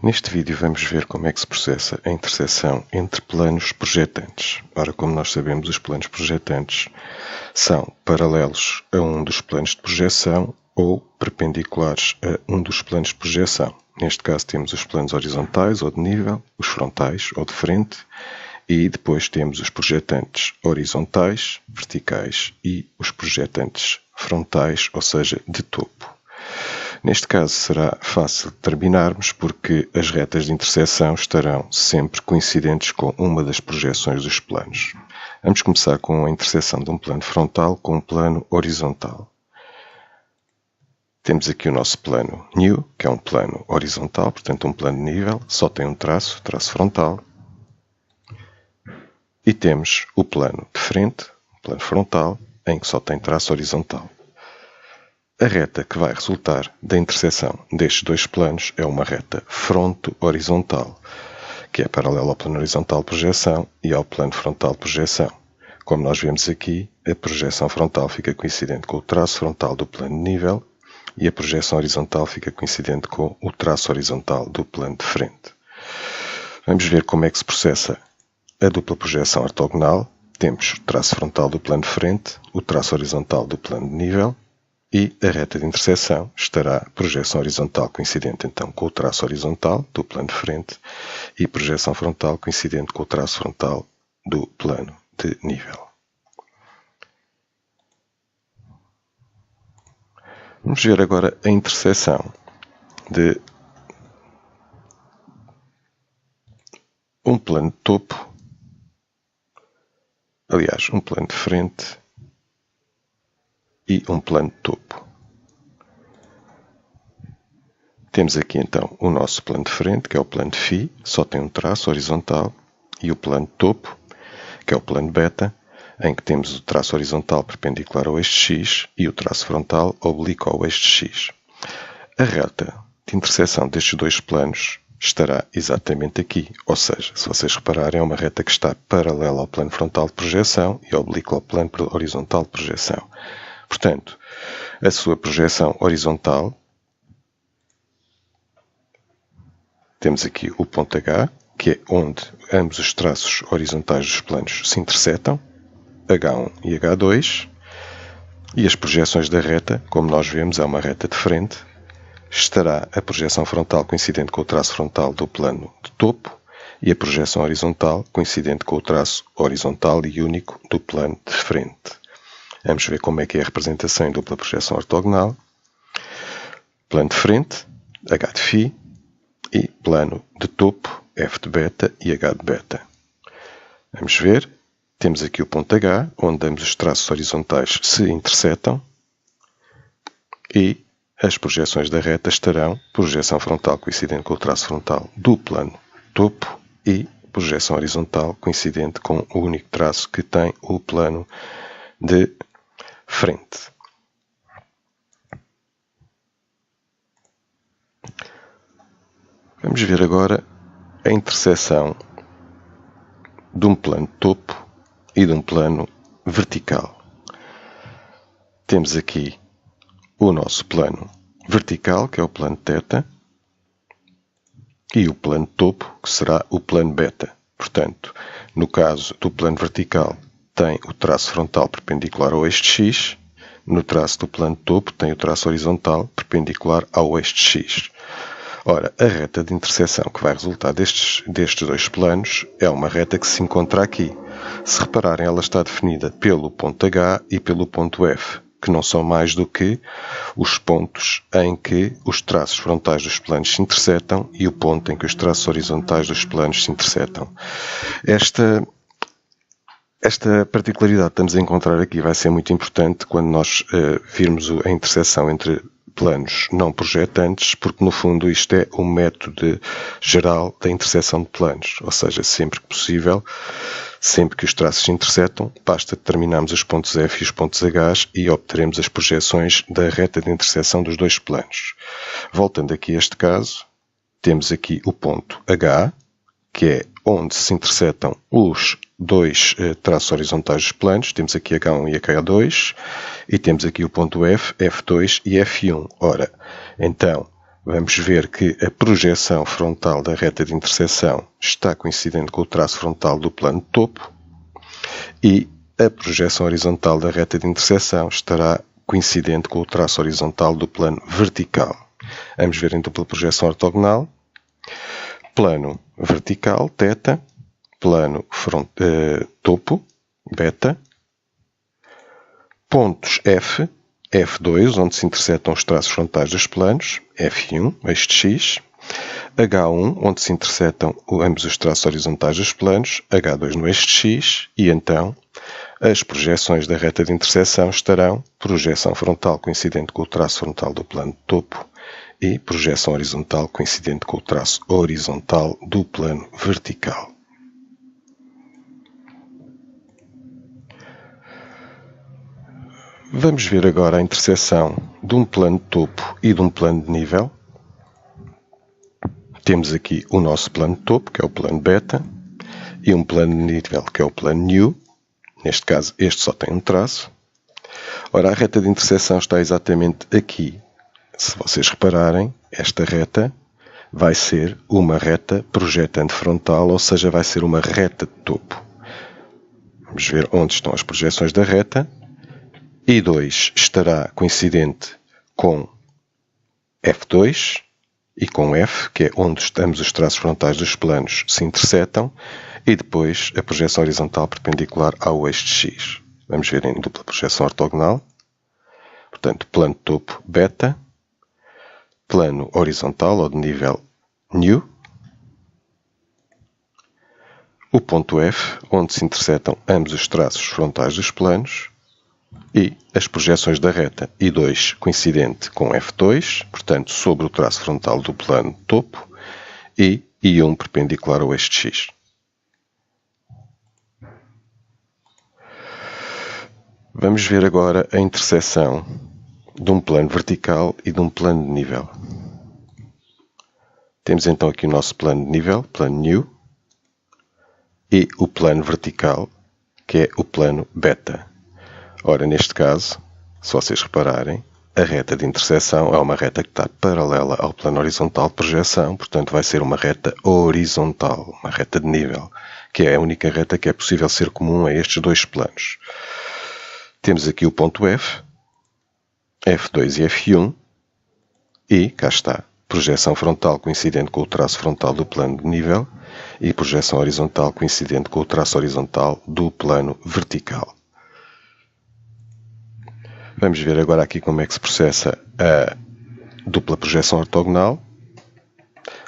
Neste vídeo vamos ver como é que se processa a interseção entre planos projetantes. Ora, como nós sabemos, os planos projetantes são paralelos a um dos planos de projeção ou perpendiculares a um dos planos de projeção. Neste caso temos os planos horizontais ou de nível, os frontais ou de frente, e depois temos os projetantes horizontais, verticais e os projetantes frontais, ou seja, de topo. Neste caso será fácil determinarmos porque as retas de interseção estarão sempre coincidentes com uma das projeções dos planos. Vamos começar com a interseção de um plano frontal com um plano horizontal. Temos aqui o nosso plano new, que é um plano horizontal, portanto um plano de nível, só tem um traço frontal. E temos o plano de frente, o plano frontal, em que só tem traço horizontal. A reta que vai resultar da interseção destes dois planos é uma reta fronto-horizontal, que é paralela ao plano horizontal de projeção e ao plano frontal de projeção. Como nós vemos aqui, a projeção frontal fica coincidente com o traço frontal do plano de nível e a projeção horizontal fica coincidente com o traço horizontal do plano de frente. Vamos ver como é que se processa a dupla projeção ortogonal. Temos o traço frontal do plano de frente, o traço horizontal do plano de nível, e a reta de interseção estará projeção horizontal coincidente então com o traço horizontal do plano de frente e projeção frontal coincidente com o traço frontal do plano de nível. Vamos ver agora a interseção de um plano de topo, aliás, um plano de frente e um plano de topo. Temos aqui então o nosso plano de frente, que é o plano de φ, só tem um traço horizontal, e o plano de topo, que é o plano beta, em que temos o traço horizontal perpendicular ao eixo x e o traço frontal oblíquo ao eixo x. A reta de interseção destes dois planos estará exatamente aqui, ou seja, se vocês repararem, é uma reta que está paralela ao plano frontal de projeção e oblíqua ao plano horizontal de projeção. Portanto, a sua projeção horizontal, temos aqui o ponto H, que é onde ambos os traços horizontais dos planos se intersetam, H1 e H2, e as projeções da reta, como nós vemos, é uma reta de frente, estará a projeção frontal coincidente com o traço frontal do plano de topo e a projeção horizontal coincidente com o traço horizontal e único do plano de frente. Vamos ver como é que é a representação em dupla projeção ortogonal. Plano de frente, H de φ, e plano de topo, F de beta e H de beta. Vamos ver. Temos aqui o ponto H, onde ambos os traços horizontais se intersetam, e as projeções da reta estarão projeção frontal coincidente com o traço frontal do plano topo e projeção horizontal coincidente com o único traço que tem o plano de frente. Vamos ver agora a interseção de um plano topo e de um plano vertical. Temos aqui o nosso plano vertical, que é o plano θ, e o plano topo, que será o plano beta. Portanto, no caso do plano vertical, tem o traço frontal perpendicular ao eixo x, no traço do plano topo tem o traço horizontal perpendicular ao eixo x. Ora, a reta de interseção que vai resultar destes dois planos é uma reta que se encontra aqui. Se repararem, ela está definida pelo ponto H e pelo ponto F, que não são mais do que os pontos em que os traços frontais dos planos se intersetam e o ponto em que os traços horizontais dos planos se intersetam. Esta particularidade que estamos a encontrar aqui vai ser muito importante quando nós virmos a interseção entre planos não projetantes, porque no fundo isto é o método geral da interseção de planos, ou seja, sempre que possível, sempre que os traços se intersetam, basta determinarmos os pontos F e os pontos H e obteremos as projeções da reta de interseção dos dois planos. Voltando aqui a este caso, temos aqui o ponto H, que é onde se intersetam os dois traços horizontais dos planos. Temos aqui H1 e H2, e temos aqui o ponto F, F2 e F1. Ora, então, vamos ver que a projeção frontal da reta de interseção está coincidente com o traço frontal do plano de topo e a projeção horizontal da reta de interseção estará coincidente com o traço horizontal do plano vertical. Vamos ver então pela projeção ortogonal. Plano vertical, θ, plano topo, β, pontos F, F2, onde se intersetam os traços frontais dos planos, F1, eixo de X, H1, onde se intersetam ambos os traços horizontais dos planos, H2 no eixo de X, e então as projeções da reta de interseção estarão projeção frontal coincidente com o traço frontal do plano de topo e projeção horizontal coincidente com o traço horizontal do plano vertical. Vamos ver agora a interseção de um plano de topo e de um plano de nível. Temos aqui o nosso plano de topo, que é o plano beta, e um plano de nível, que é o plano nu. Neste caso, este só tem um traço. Ora, a reta de interseção está exatamente aqui. Se vocês repararem, esta reta vai ser uma reta projetante frontal, ou seja, vai ser uma reta de topo. Vamos ver onde estão as projeções da reta. I2 estará coincidente com F2 e com F, que é onde ambos os traços frontais dos planos se intersetam, e depois a projeção horizontal perpendicular ao eixo de X. Vamos ver em dupla projeção ortogonal. Portanto, plano de topo beta, plano horizontal ou de nível nu, o ponto F, onde se intersetam ambos os traços frontais dos planos, e as projeções da reta I2 coincidente com F2, portanto, sobre o traço frontal do plano de topo, e I1 perpendicular ao eixo de X. Vamos ver agora a interseção de um plano vertical e de um plano de nível. Temos então aqui o nosso plano de nível, plano nu, e o plano vertical, que é o plano beta. Ora, neste caso, se vocês repararem, a reta de interseção é uma reta que está paralela ao plano horizontal de projeção, portanto vai ser uma reta horizontal, uma reta de nível, que é a única reta que é possível ser comum a estes dois planos. Temos aqui o ponto F, F2 e F1, e cá está, projeção frontal coincidente com o traço frontal do plano de nível e projeção horizontal coincidente com o traço horizontal do plano vertical. Vamos ver agora aqui como é que se processa a dupla projeção ortogonal,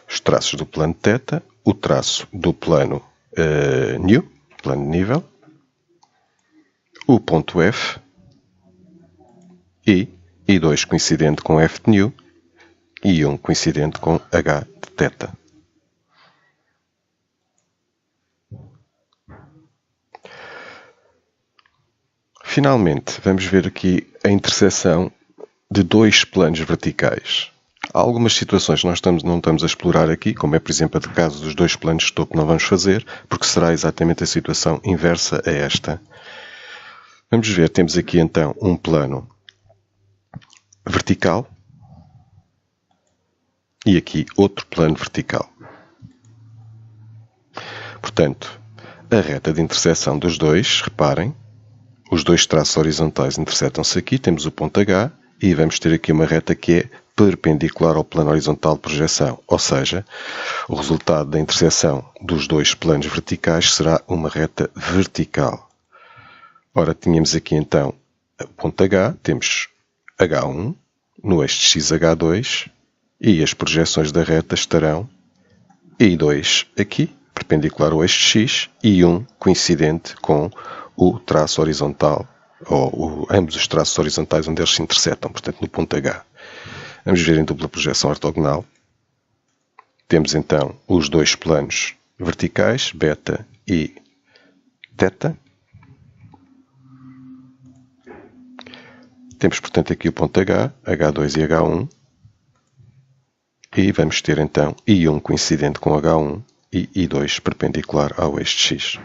os traços do plano θ, o traço do plano nu, plano de nível, o ponto F e I2 coincidente com F de nu e I1 coincidente com H de θ. Finalmente, vamos ver aqui a interseção de dois planos verticais. Há algumas situações que nós não estamos a explorar aqui, como é, por exemplo, a caso dos dois planos de topo, não vamos fazer, porque será exatamente a situação inversa a esta. Vamos ver, temos aqui então um plano vertical e aqui outro plano vertical. Portanto, a reta de interseção dos dois, reparem, os dois traços horizontais intersetam-se aqui, temos o ponto H e vamos ter aqui uma reta que é perpendicular ao plano horizontal de projeção, ou seja, o resultado da interseção dos dois planos verticais será uma reta vertical. Ora, tínhamos aqui então o ponto H, temos H1 no eixo de X H2 e as projeções da reta estarão I2 aqui, perpendicular ao eixo de X, e I1 coincidente com o traço horizontal, ou ambos os traços horizontais onde eles se intersetam, portanto no ponto H. Vamos ver em dupla projeção ortogonal. Temos então os dois planos verticais, beta e θ. Temos, portanto, aqui o ponto H, H2 e H1. E vamos ter então I1 coincidente com H1 e I2 perpendicular ao eixo de X.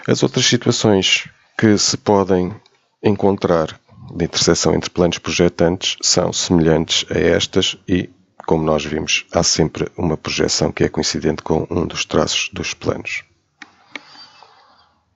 As outras situações que se podem encontrar de interseção entre planos projetantes são semelhantes a estas e como nós vimos, há sempre uma projeção que é coincidente com um dos traços dos planos.